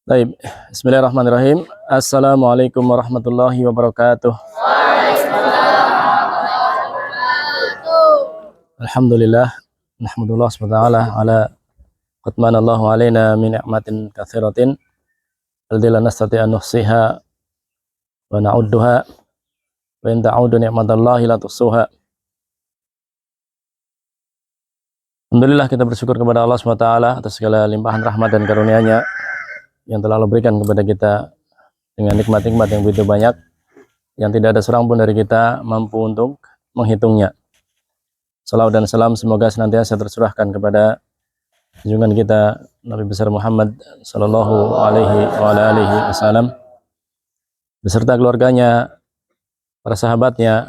Baik, bismillahirrahmanirrahim. Assalamualaikum warahmatullahi wabarakatuh. Alhamdulillah, nahmadullah subhanahu wa ta'ala ala qatmanallahu alaina min ni'matin katsiratin alladzi nastati an nuhsiha wa na'udduha wa in ta'udu ni'matallahi la tuhsuha. Alhamdulillah, kita bersyukur kepada Allah subhanahu wa ta'ala atas segala limpahan rahmat dan karunia-Nya yang telah Allah berikan kepada kita dengan nikmat-nikmat yang begitu banyak yang tidak ada seorang pun dari kita mampu untuk menghitungnya. Salawat dan salam semoga senantiasa tercurahkan kepada junjungan kita Nabi besar Muhammad sallallahu alaihi wasallam beserta keluarganya, para sahabatnya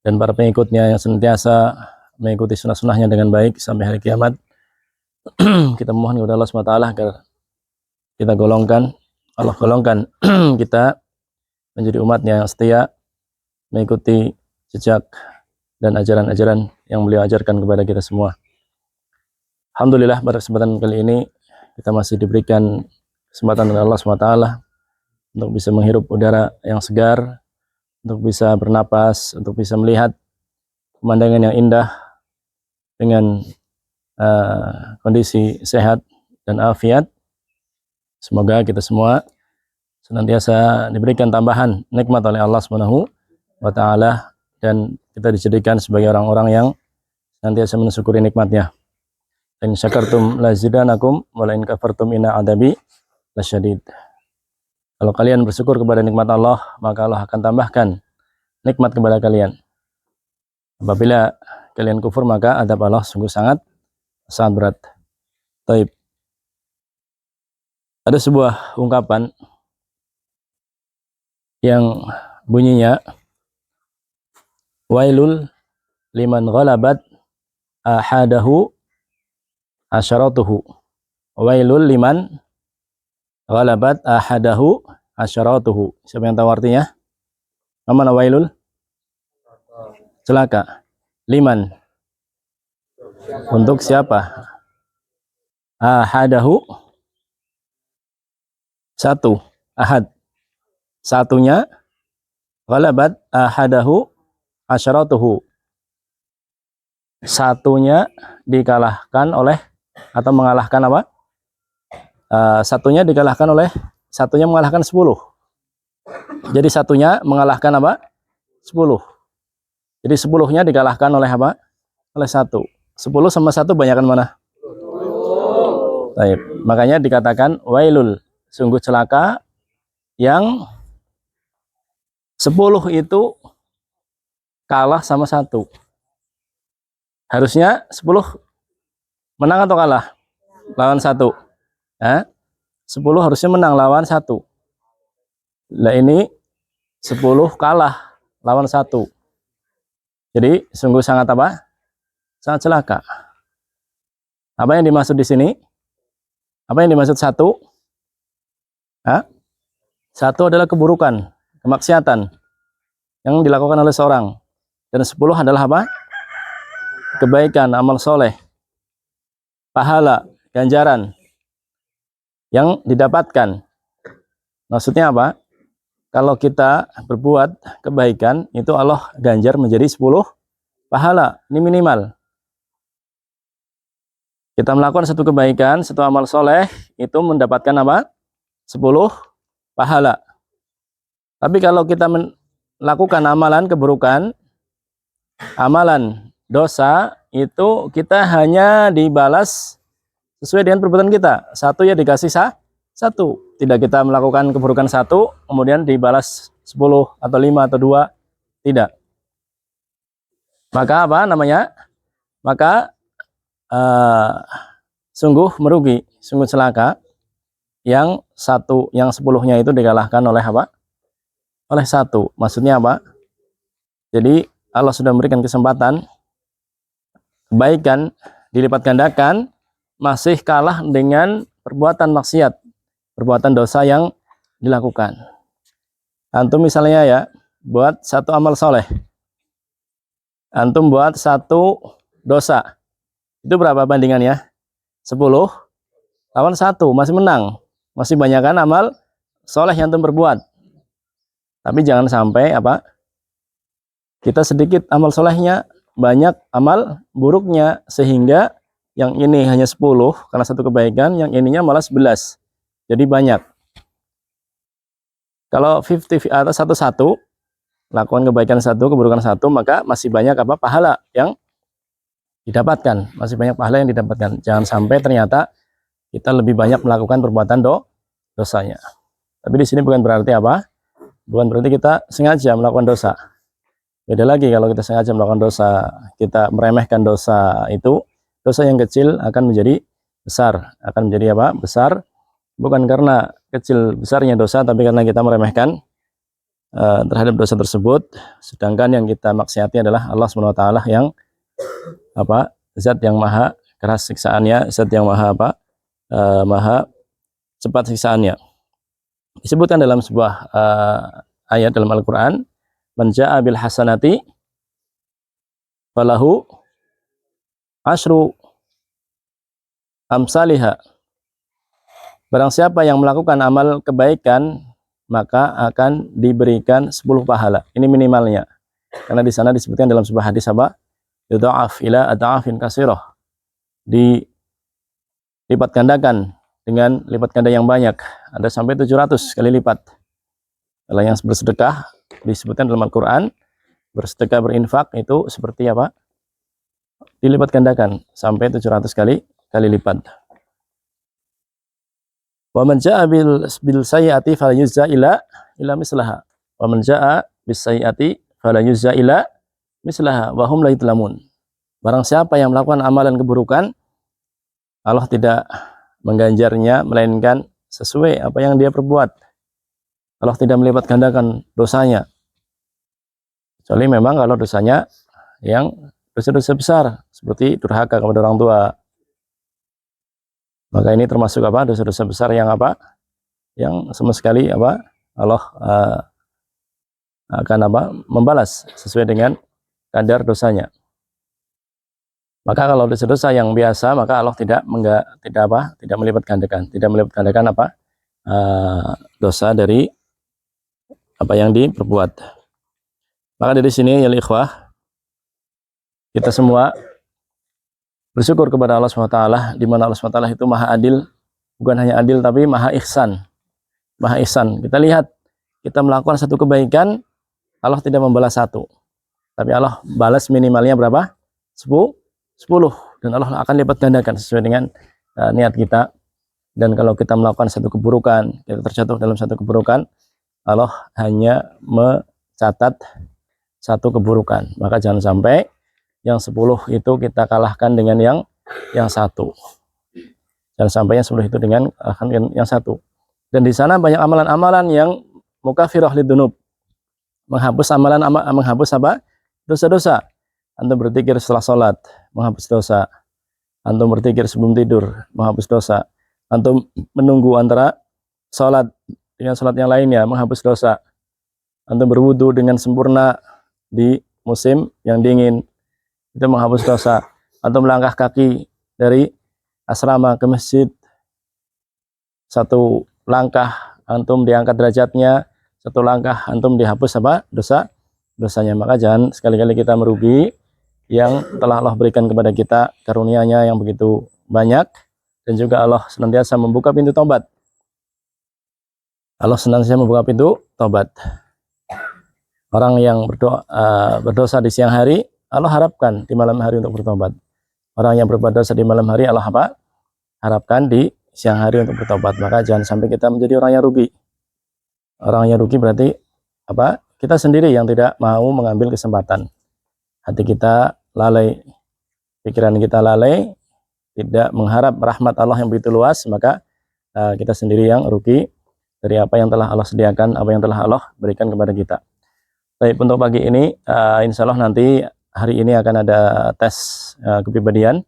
dan para pengikutnya yang senantiasa mengikuti sunnah-sunnahnya dengan baik sampai hari kiamat. Kita memohon kepada Allah SWT agar kita golongkan, Allah golongkan kita menjadi umatnya yang setia, mengikuti jejak dan ajaran-ajaran yang beliau ajarkan kepada kita semua. Alhamdulillah, pada kesempatan kali ini kita masih diberikan kesempatan oleh Allah SWT untuk bisa menghirup udara yang segar, untuk bisa bernapas, untuk bisa melihat pemandangan yang indah dengan kondisi sehat dan afiat. Semoga kita semua senantiasa diberikan tambahan nikmat oleh Allah Subhanahu wa ta'ala dan kita dijadikan sebagai orang-orang yang senantiasa mensyukuri nikmatnya. In syakartum lazidanakum wa la in kafartum inna adabi lasyadid. Kalau kalian bersyukur kepada nikmat Allah, maka Allah akan tambahkan nikmat kepada kalian. Apabila kalian kufur, maka adab Allah sungguh sangat berat. Taib. Ada sebuah ungkapan yang bunyinya wailul liman ghalabat ahadahu asyaratuhu. Wailul liman ghalabat ahadahu asyaratuhu. Siapa yang tahu artinya? Mana wailul? Celaka. Liman. Untuk siapa? Ahadahu. Satu. Ahad. Satunya. Ghalabat ahadahu asyaratuhu. Satunya dikalahkan oleh atau mengalahkan apa? Satunya dikalahkan oleh satunya mengalahkan 10. Jadi satunya mengalahkan apa? 10. Jadi 10-nya dikalahkan oleh apa? Oleh 1. 10 sama 1 banyakan mana? Baik. Makanya dikatakan wailul, sungguh celaka yang 10 itu kalah sama 1. Harusnya 10 menang atau kalah? Lawan 1. 10 harusnya menang lawan 1. Nah ini 10 kalah lawan 1. Jadi sungguh sangat apa? Sangat celaka. Apa yang dimaksud di sini? Apa yang dimaksud 1? 1 adalah keburukan, kemaksiatan yang dilakukan oleh seorang. Dan 10 adalah apa? Kebaikan, amal soleh, pahala, ganjaran yang didapatkan. Maksudnya apa? Kalau kita berbuat kebaikan, itu Allah ganjar menjadi 10 pahala. Ini minimal. Kita melakukan satu kebaikan, satu amal soleh, itu mendapatkan apa? 10 pahala. Tapi kalau kita melakukan amalan keburukan, amalan dosa, itu kita hanya dibalas sesuai dengan perbuatan kita. 1 ya dikasih 1. Tidak kita melakukan keburukan 1, kemudian dibalas 10 atau 5 atau 2. Tidak. Maka apa namanya? Maka sungguh merugi, sungguh celaka yang 10-nya itu dikalahkan oleh apa? Oleh 1. Maksudnya apa? Jadi Allah sudah memberikan kesempatan kebaikan dilipat gandakan, masih kalah dengan perbuatan maksiat, perbuatan dosa yang dilakukan. Antum misalnya ya, buat 1 amal soleh, antum buat 1 dosa, itu berapa bandingannya? 10 lawan 1, masih menang. masih banyakkan amal soleh yang antum berbuat. Tapi jangan sampai apa? Kita sedikit amal solehnya, banyak amal buruknya, sehingga yang ini hanya 10 karena satu kebaikan, yang ininya malah 11. Jadi banyak. Kalau 50 atau satu-satu, lakukan kebaikan satu, keburukan satu, maka masih banyak apa? Pahala yang didapatkan, masih banyak pahala yang didapatkan. Jangan sampai ternyata kita lebih banyak melakukan perbuatan dosanya. Tapi di sini bukan berarti apa? Bukan berarti kita sengaja melakukan dosa. Beda lagi kalau kita sengaja melakukan dosa, kita meremehkan dosa itu, dosa yang kecil akan menjadi besar, akan menjadi apa? Besar, bukan karena kecil besarnya dosa, tapi karena kita meremehkan terhadap dosa tersebut. Sedangkan yang kita maksiati adalah Allah SWT yang apa? Zat yang maha keras siksaannya, zat yang maha apa? Maha cepat siksaannya. Disebutkan dalam sebuah ayat dalam Al-Quran, man jaa bil hasanati falahu asyru amsalihha. Barang siapa yang melakukan amal kebaikan, maka akan diberikan 10 pahala. Ini minimalnya. Karena di sana disebutkan dalam sebuah hadis apa? Yudha'af ila adha'afin katsirah. Dilipat gandakan dengan lipat ganda yang banyak. Ada sampai 700 kali lipat. Kalau yang bersedekah disebutkan dalam Al-Quran, bersedekah berinfak itu seperti apa? Dilipat gandakan sampai 700 kali lipat. Wa man jaa bil sayyi'ati fala yujza ila mislaha. Wa man jaa bis sayyi'ati fala yujza ila mislaha wa hum la yudlamun. Barang siapa yang melakukan amalan keburukan, Allah tidak mengganjarnya melainkan sesuai apa yang dia perbuat. Allah tidak melipat gandakan dosanya. Kecuali memang kalau dosanya yang dosa-dosa besar seperti durhaka kepada orang tua. Maka ini termasuk apa? Dosa-dosa besar yang apa? Yang sama sekali apa? Allah akan apa? Membalas sesuai dengan kadar dosanya. Maka kalau dosa-dosa yang biasa, maka Allah tidak melipat gandakan apa? Dosa dari apa yang diperbuat. Maka dari sini ya ikhwah, kita semua bersyukur kepada Allah SWT, di mana Allah SWT itu maha adil, bukan hanya adil tapi maha ihsan. Maha ihsan. Kita lihat, kita melakukan satu kebaikan, Allah tidak membalas satu, tapi Allah balas minimalnya berapa? 10. Dan Allah akan lipat gandakan sesuai dengan niat kita. Dan kalau kita melakukan satu keburukan, kita terjatuh dalam satu keburukan, Allah hanya mencatat satu keburukan. Maka jangan sampai yang 10 itu kita kalahkan dengan yang satu. Jangan sampai yang 10 itu dengan yang satu. Dan di sana banyak amalan-amalan yang mukafirah lidunub, menghapus menghapus apa? Dosa-dosa. Antum berzikir setelah sholat, menghapus dosa. Antum berzikir sebelum tidur, menghapus dosa. Antum menunggu antara sholat dengan sholat yang lainnya, menghapus dosa. Antum berwudu dengan sempurna di musim yang dingin, itu menghapus dosa. Antum melangkah kaki dari asrama ke masjid, satu langkah antum diangkat derajatnya, satu langkah antum dihapus apa? Dosanya. Maka jangan sekali-kali kita merugi yang telah Allah berikan kepada kita karunia-Nya yang begitu banyak, dan juga Allah senantiasa membuka pintu tobat. Allah senantiasa membuka pintu tobat. Orang yang berdosa di siang hari, Allah harapkan di malam hari untuk bertobat. Orang yang berbuat dosa di malam hari, Allah apa? Harapkan di siang hari untuk bertobat. Maka jangan sampai kita menjadi orang yang rugi. Orang yang rugi berarti apa? Kita sendiri yang tidak mau mengambil kesempatan. Hati kita lalai, pikiran kita lalai, tidak mengharap rahmat Allah yang begitu luas, maka kita sendiri yang rugi dari apa yang telah Allah sediakan, apa yang telah Allah berikan kepada kita. Baik, untuk pagi ini insya Allah nanti hari ini akan ada tes kepribadian,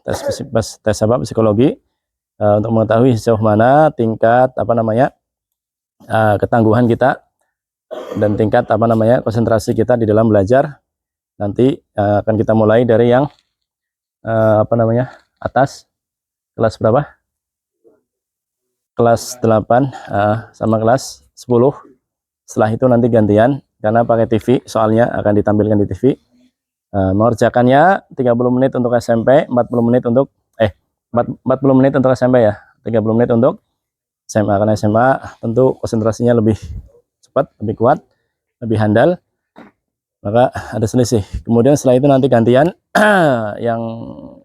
tes psikologi untuk mengetahui sejauh mana tingkat ketangguhan kita dan tingkat konsentrasi kita di dalam belajar. Nanti akan kita mulai dari yang atas, kelas berapa? kelas 8 sama kelas 10. Setelah itu nanti gantian karena pakai TV, soalnya akan ditampilkan di TV. Mengerjakannya 30 menit untuk SMP, 40 menit untuk 40 menit untuk SMP ya, 30 menit untuk SMA. Karena SMA tentu konsentrasinya lebih cepat, lebih kuat, lebih handal, maka ada selisih. Kemudian setelah itu nanti gantian yang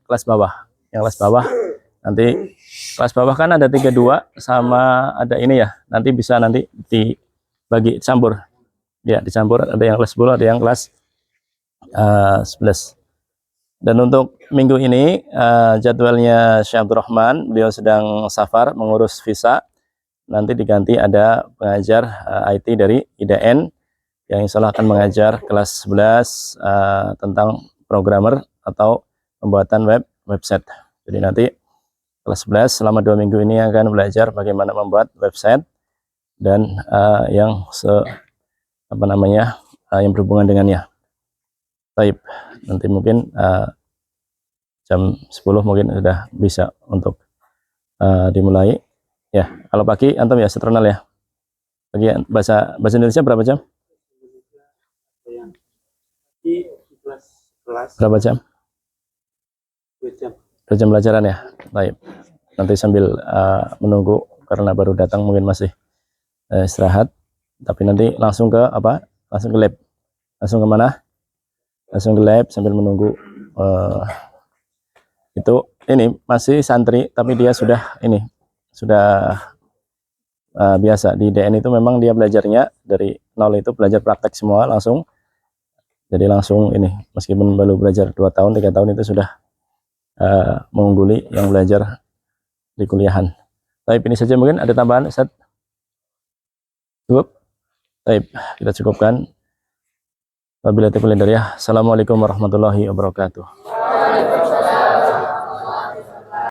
kelas bawah. Yang kelas bawah nanti, kelas bawah kan ada 32 sama ada ini ya, nanti bisa nanti dibagi campur ya, dicampur, ada yang kelas 10, ada yang kelas 11. Dan untuk minggu ini jadwalnya Syekh Abdurrahman, beliau sedang safar mengurus visa, nanti diganti ada pengajar IT dari IDN yang insya Allah akan mengajar kelas 11 tentang programmer atau pembuatan website. Jadi nanti kelas 11 selama 2 minggu ini akan belajar bagaimana membuat website dan yang yang berhubungan dengannya. Baik, nanti mungkin jam 10 mungkin sudah bisa untuk dimulai ya. Kalau pagi antum ya seternal ya. Pagi bahasa Indonesia berapa jam? Berapa jam? 2 jam. 2 jam pelajaran ya. Baik. Nanti sambil menunggu karena baru datang mungkin masih istirahat. Tapi nanti langsung ke apa? Langsung ke lab. Langsung ke mana? Langsung ke lab sambil menunggu. Itu ini masih santri tapi dia sudah biasa di DN itu, memang dia belajarnya dari nol, itu belajar praktek semua langsung. Jadi langsung ini, meskipun baru belajar 2 tahun 3 tahun itu sudah mengungguli yang belajar di kuliahan. Baik, ini saja, mungkin ada tambahan Ustaz? Cukup? Baik, kita cukupkan. Wabillahi taufiq wal hidayah. Assalamualaikum warahmatullahi wabarakatuh.